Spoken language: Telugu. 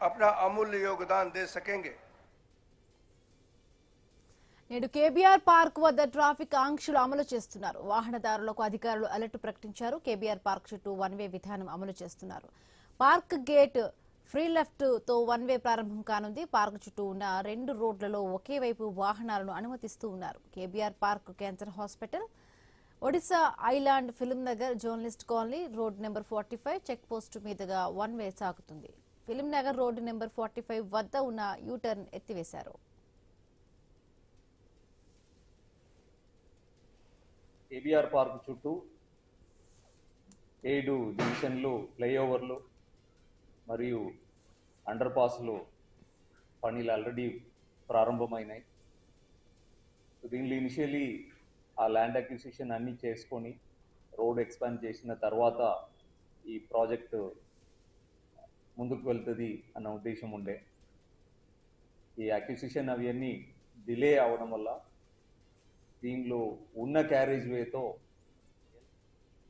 अपना अमूल्य योगदान दे सकेंगे। నేడు కేబీఆర్ పార్క్ వద్ద ట్రాఫిక్ ఆంక్షలు అమలు చేస్తున్నారు. వాహనదారులకు అధికారులు అలర్ట్ ప్రకటించారు. కేబీఆర్ పార్క్ చుట్టూ వన్ వే విధానం అమలు చేస్తున్నారు. పార్క్ గేట్ ఫ్రీ లెఫ్ట్ తో వన్ వే ప్రారంభం కానుంది. పార్క్ చుట్టూ ఉన్న 2 రోడ్లలో ఒకే వైపు వాహనాలను అనుమతిస్తూ ఉన్నారు. KBR park, cancer hospital, Odisha island, film Nagar, journalist colony, road number 45 check post మీదుగా వన్ వే సాగుతుంది. ఫిల్మ్ నగర్ రోడ్డు నెంబర్ 45 వద్ద ఉన్న యూటర్న్ ఎత్తివేశారు. కేబీఆర్ పార్క్ చుట్టూ 7 జంక్షన్లు, ఫ్లైఓవర్లు మరియు అండర్ పాస్లు పనులు ఆల్రెడీ ప్రారంభమైనాయి. దీనిలో ఇనిషియలీ ఆ ల్యాండ్ అక్విజిషన్ అన్నీ చేసుకొని రోడ్ ఎక్స్పాండ్ చేసిన తర్వాత ఈ ప్రాజెక్టు ముందుకు వెళ్తుంది అన్న ఉద్దేశం ఉండే. ఈ అక్విజిషన్ అవన్నీ డిలే అవడం వల్ల దీనిలో ఉన్న క్యారేజ్ వేతో